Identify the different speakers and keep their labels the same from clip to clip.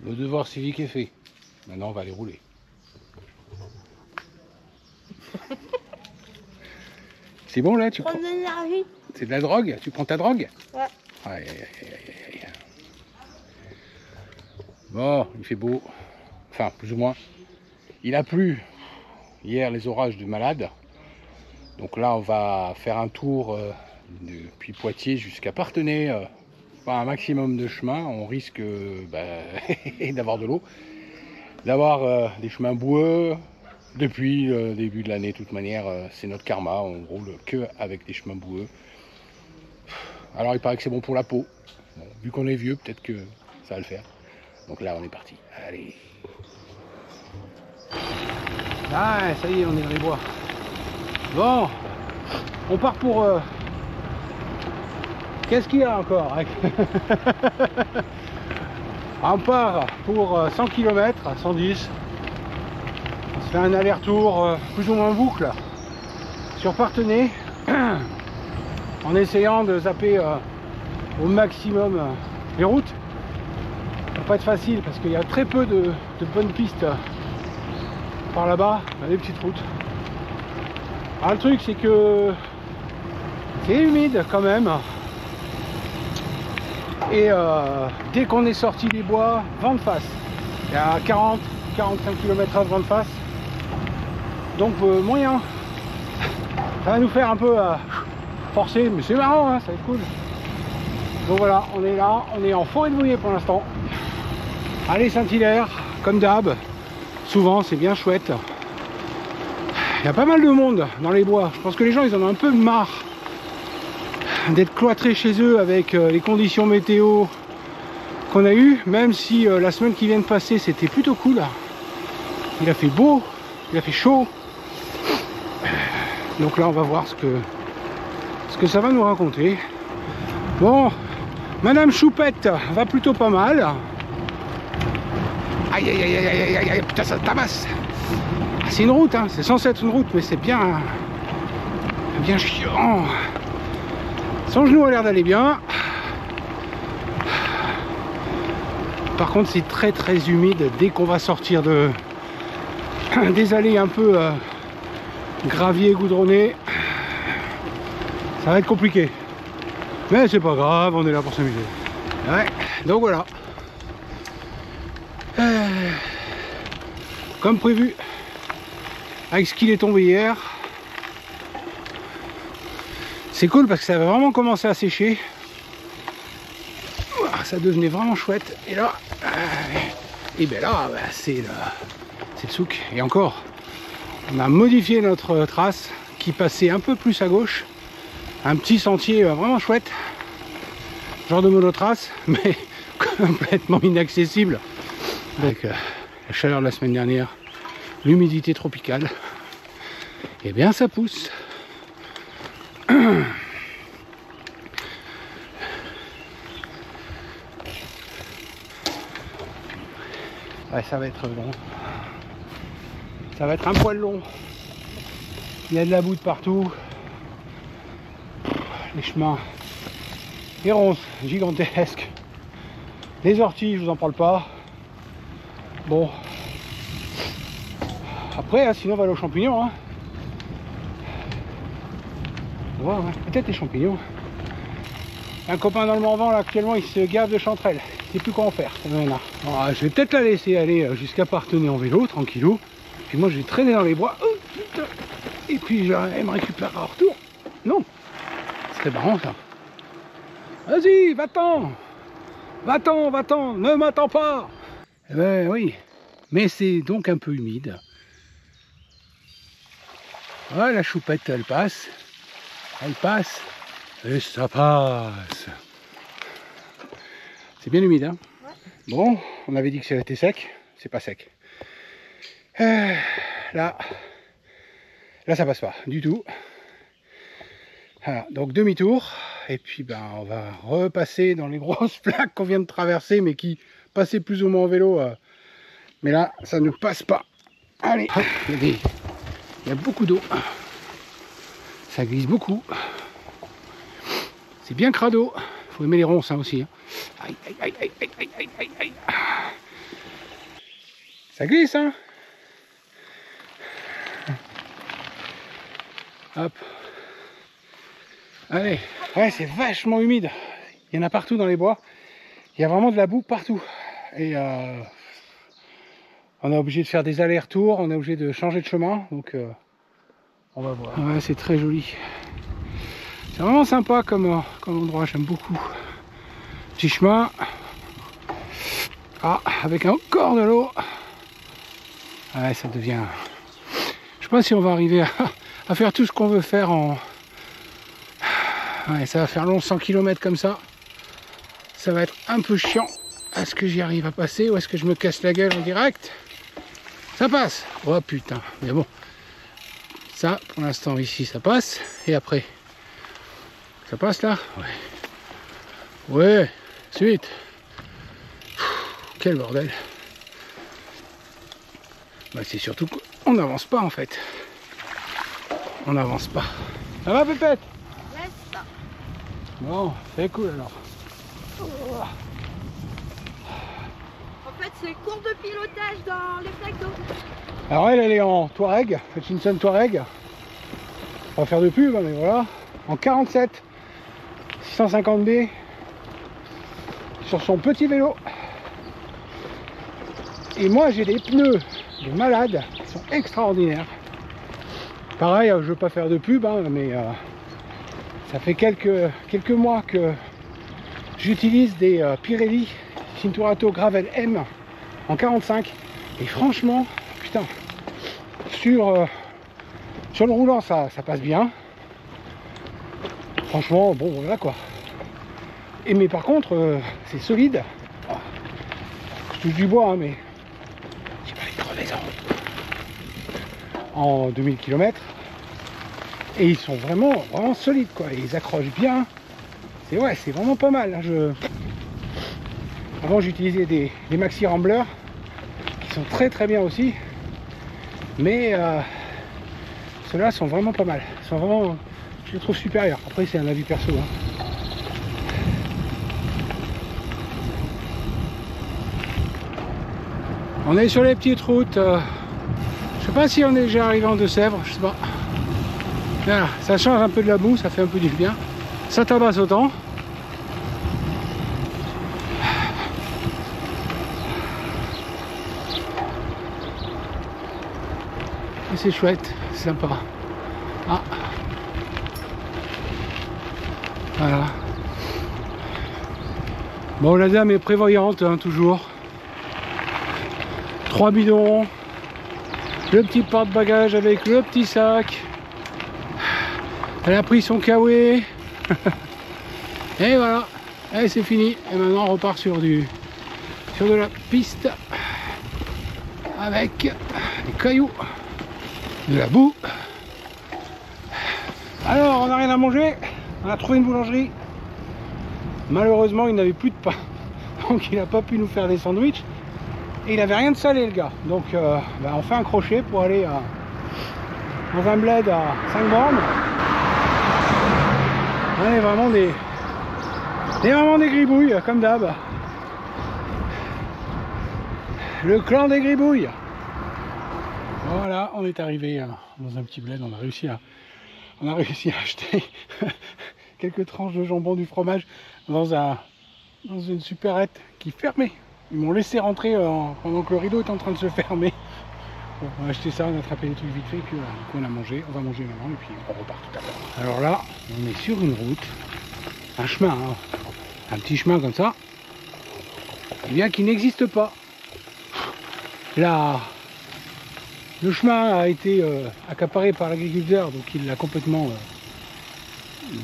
Speaker 1: Le devoir civique est fait. Maintenant, on va aller rouler. C'est bon là, tu prends... C'est de la drogue? Tu prends ta drogue?
Speaker 2: Ouais.
Speaker 1: Aïe, aïe, aïe, aïe, aïe. Bon, il fait beau. Enfin, plus ou moins. Il a plu hier, les orages de malade. Donc là, on va faire un tour depuis Poitiers jusqu'à Parthenay. Pas un maximum de chemin. On risque d'avoir de l'eau. D'avoir des chemins boueux. Depuis le début de l'année, de toute manière, c'est notre karma. On roule que avec des chemins boueux. Alors, il paraît que c'est bon pour la peau. Bon, vu qu'on est vieux, peut-être que ça va le faire. Donc là, on est parti. Allez. Ah, ça y est, on est dans les bois. Bon, on part pour... Qu'est-ce qu'il y a encore? On part pour 100 km à 110. On se fait un aller-retour plus ou moins boucle sur Parthenay en essayant de zapper au maximum les routes. Ça va pas être facile parce qu'il y a très peu de bonnes pistes par là-bas, des petites routes. Alors le truc c'est que c'est humide quand même. Et dès qu'on est sorti des bois, vent de face. Il y a 40-45 km/h de vent de face. Donc moyen. Ça va nous faire un peu forcer, mais c'est marrant, hein, ça va être cool. Donc voilà, on est là, on est en forêt de Vouillers pour l'instant. Allez Saint-Hilaire, comme d'hab. Souvent, c'est bien chouette. Il y a pas mal de monde dans les bois. Je pense que les gens, ils en ont un peu marre d'être cloîtrés chez eux avec les conditions météo qu'on a eues, même si la semaine qui vient de passer c'était plutôt cool. Il a fait beau, il a fait chaud. Donc là on va voir ce que ça va nous raconter. Bon, Madame Choupette va plutôt pas mal. Aïe aïe aïe aïe aïe aïe, putain ça tabasse. C'est une route, hein. C'est censé être une route, mais c'est bien chiant. Son genou a l'air d'aller bien. Par contre c'est très très humide dès qu'on va sortir des allées un peu gravier goudronné. Ça va être compliqué. Mais c'est pas grave, on est là pour s'amuser. Ouais, donc voilà. Comme prévu, avec ce qu'il est tombé hier. C'est cool parce que ça va vraiment commencer à sécher. Ça devenait vraiment chouette. Et là, c'est le souk. Et encore, on a modifié notre trace qui passait un peu plus à gauche. Un petit sentier vraiment chouette. Genre de monotrace, mais complètement inaccessible. Avec la chaleur de la semaine dernière, l'humidité tropicale. Et bien ça pousse. Ouais, ça va être long. Ça va être un poil long. Il y a de la boue de partout. Les chemins, les ronces gigantesques. Les orties, je vous en parle pas. Bon. Après, sinon on va aller aux champignons. Hein. Ouais, peut-être les champignons. Un copain dans le Morvan là actuellement il se gave de chanterelles. Il sait plus quoi en faire. Voilà. Alors, je vais peut-être la laisser aller jusqu'à Parthenay en vélo, tranquillou. Puis moi je vais traîner dans les bois. Oh, putain. Et puis elle me récupérera en retour. Non. C'est marrant ça. Vas-y, va-t'en. Va-t'en, va-t'en. Ne m'attends pas. Eh ben oui. Mais c'est donc un peu humide. Voilà, la choupette elle passe. Elle passe. Et ça passe. C'est bien humide, hein? Ouais. Bon, on avait dit que ça était sec. C'est pas sec. Là, ça passe pas du tout. Voilà, donc demi-tour. Et puis on va repasser dans les grosses plaques qu'on vient de traverser, mais qui passaient plus ou moins en vélo. Mais là, ça ne passe pas. Allez, hop, il y a beaucoup d'eau. Ça glisse beaucoup. C'est bien crado. Il faut aimer les ronces hein, aussi. Hein. Aïe, aïe, aïe, aïe, aïe, aïe, aïe, aïe. Ça glisse, hein. Hop. Allez. Ouais, c'est vachement humide. Il y en a partout dans les bois. Il y a vraiment de la boue partout. Et on est obligé de faire des allers-retours. On est obligé de changer de chemin. Donc on va voir. Ouais, c'est très joli. C'est vraiment sympa comme endroit. J'aime beaucoup. Petit chemin. Ah, avec encore de l'eau. Ouais, ça devient... Je sais pas si on va arriver à faire tout ce qu'on veut faire en... Ouais, ça va faire long 100 km comme ça. Ça va être un peu chiant. Est-ce que j'y arrive à passer ou est-ce que je me casse la gueule en direct? Ça passe. Oh putain. Mais bon. Ça, pour l'instant, ici, ça passe. Et après, ça passe là? Ouais. Ouais. Suite. Quel bordel. Bah, c'est surtout qu'on n'avance pas en fait. On n'avance pas. Ça va Pépette?
Speaker 2: Yes.
Speaker 1: Bon, c'est cool alors.
Speaker 2: En fait, c'est cours de pilotage dans les flaques d'eau.
Speaker 1: Alors elle est en Touareg, Hutchinson Touareg. On va faire de pub, mais voilà. En 47 650D sur son petit vélo. Et moi j'ai des pneus de malade qui sont extraordinaires. Pareil, je ne veux pas faire de pub, hein, mais ça fait quelques mois que j'utilise des Pirelli Cinturato Gravel M en 45. Et franchement, putain, sur le roulant ça passe bien. Franchement, bon voilà quoi. Et mais par contre, c'est solide. Je touche du bois, hein, mais j'ai pas les crevaisons. En 2000 km. Et ils sont vraiment solides quoi. Ils accrochent bien. C'est vraiment pas mal. Hein. Avant j'utilisais des Maxi Rambler qui sont très bien aussi. Mais ceux-là sont vraiment pas mal. Ils sont vraiment, je les trouve supérieurs. Après c'est un avis perso. Hein. On est sur les petites routes. Je sais pas si on est déjà arrivé en Deux-Sèvres, je sais pas. Voilà, ça change un peu de la boue, ça fait un peu du bien. Ça tabasse autant. Et c'est chouette, c'est sympa. Ah. Voilà. Bon, la dame est prévoyante, hein, toujours. 3 bidons. Le petit porte-bagages avec le petit sac. Elle a pris son kawaii. Et voilà. Et c'est fini. Et maintenant on repart sur de la piste. Avec des cailloux. De la boue. Alors on n'a rien à manger. On a trouvé une boulangerie. Malheureusement il n'avait plus de pain. Donc il n'a pas pu nous faire des sandwichs. Et il avait rien de salé le gars. Donc on fait un crochet pour aller dans un bled à 5 bornes. On est vraiment des gribouilles comme d'hab. Le clan des gribouilles. Voilà, on est arrivé dans un petit bled. On a réussi à acheter quelques tranches de jambon, du fromage dans une supérette qui fermait. Ils m'ont laissé rentrer pendant que le rideau est en train de se fermer. Bon, on a acheté ça, on a attrapé des trucs vite fait, et puis voilà, on a mangé, on va manger maintenant, et puis on repart tout à l'heure. Alors là, on est sur une route, un chemin, hein, un petit chemin comme ça, et bien qui n'existe pas. Là, le chemin a été accaparé par l'agriculteur, donc il l'a complètement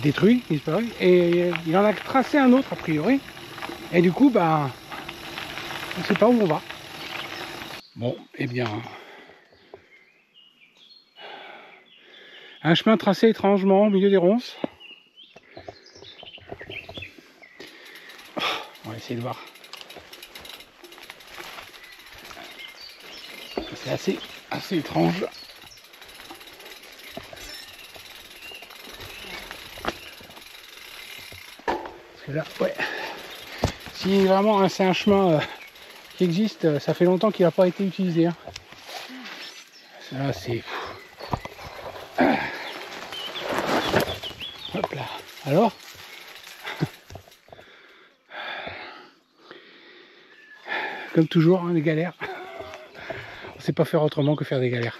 Speaker 1: détruit, disparu, et il en a tracé un autre a priori, et du coup, bah, on ne sait pas où on va. Bon, eh bien, un chemin tracé étrangement au milieu des ronces. On va essayer de voir. C'est assez étrange. Parce que là, ouais. Si vraiment c'est un chemin qui existe, ça fait longtemps qu'il n'a pas été utilisé. Hein. Là, c'est... Hop là. Alors comme toujours, hein, les galères. On ne sait pas faire autrement que faire des galères.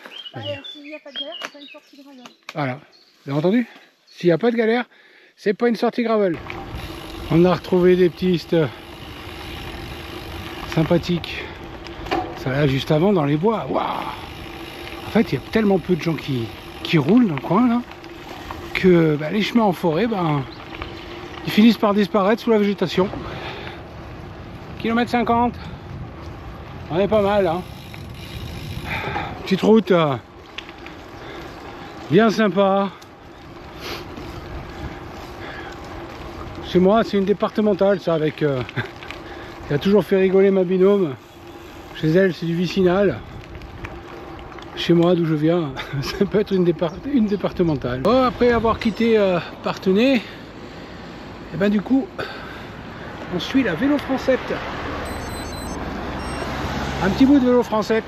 Speaker 2: S'il n'y a pas de galère, c'est pas une sortie gravel.
Speaker 1: Voilà. Vous avez entendu? S'il n'y a pas de galère, c'est pas une sortie gravel. On a retrouvé des pistes sympathiques. Ça là juste avant dans les bois. Waouh! En fait, il y a tellement peu de gens qui roulent dans le coin là que bah, les chemins en forêt, bah, ils finissent par disparaître sous la végétation. Kilomètre 50. On est pas mal, hein. Petite route bien sympa. Chez moi, c'est une départementale, ça, avec... qui a toujours fait rigoler ma binôme. Chez elle, c'est du vicinal. Chez moi, d'où je viens, ça peut être une départementale. Oh, après avoir quitté Parthenay, et ben du coup, on suit la vélo française. Un petit bout de vélo française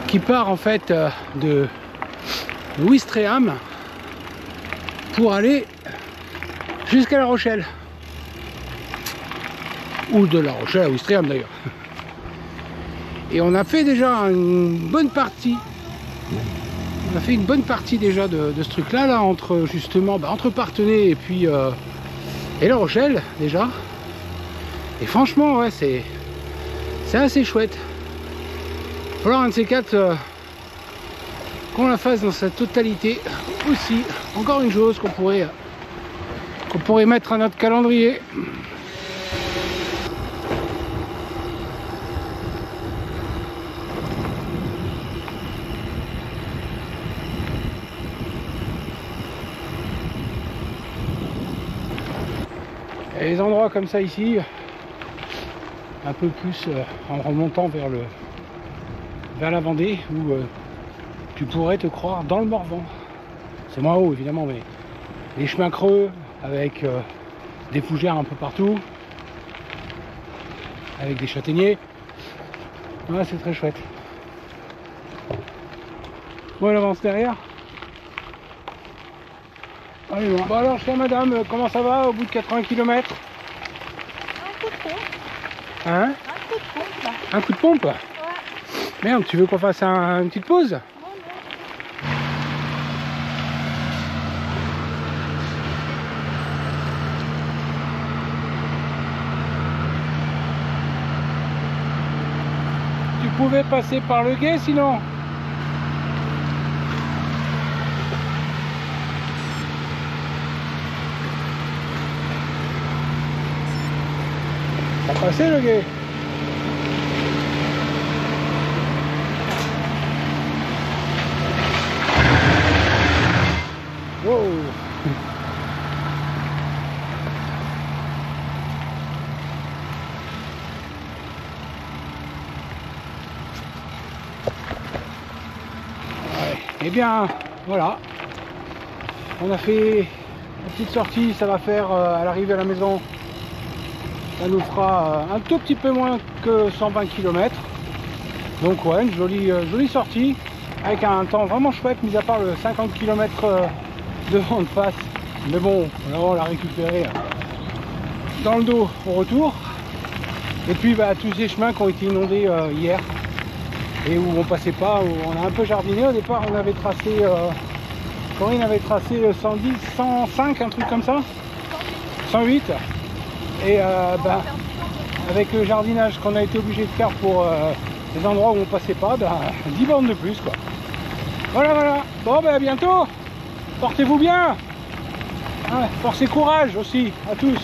Speaker 1: qui part en fait de Ouistreham pour aller jusqu'à La Rochelle. Ou de La Rochelle à Ouistreham d'ailleurs. Et on a fait déjà une bonne partie. On a fait une bonne partie déjà de ce truc là, entre justement entre Parthenay et puis et La Rochelle déjà. Et franchement ouais c'est assez chouette. Il va falloir un de ces quatre qu'on la fasse dans sa totalité aussi. Encore une chose qu'on pourrait mettre à notre calendrier. Et les endroits comme ça ici, un peu plus en remontant vers la Vendée, où tu pourrais te croire dans le Morvan. C'est moins haut évidemment, mais les chemins creux avec des fougères un peu partout, avec des châtaigniers. Ouais, c'est très chouette. Bon, elle avance derrière. Allez, bon. Bon alors, chère madame, comment ça va au bout de 80 km?
Speaker 2: Un coup de pompe.
Speaker 1: Hein?
Speaker 2: Un coup de pompe là.
Speaker 1: Un coup de pompe?
Speaker 2: Ouais.
Speaker 1: Merde, tu veux qu'on fasse une petite pause?
Speaker 2: Non,
Speaker 1: Tu pouvais passer par le gué sinon? Ça passait le gué? Wow. Ouais. Eh bien, voilà. On a fait une petite sortie, ça va faire à l'arrivée à la maison. Ça nous fera un tout petit peu moins que 120 km. Donc ouais, une jolie sortie avec un temps vraiment chouette, mis à part le 50 km de vent de face. Mais bon, on l'a récupéré dans le dos au retour. Et puis bah, tous ces chemins qui ont été inondés hier et où on passait pas, où on a un peu jardiné. Au départ, on avait tracé, Corinne avait tracé le 110, 105, un truc comme ça, 108. Et bah, avec le jardinage qu'on a été obligé de faire pour les endroits où on passait pas, bah, 10 bornes de plus quoi. Voilà. Bon bah à bientôt. Portez-vous bien. Ouais, force et courage aussi à tous.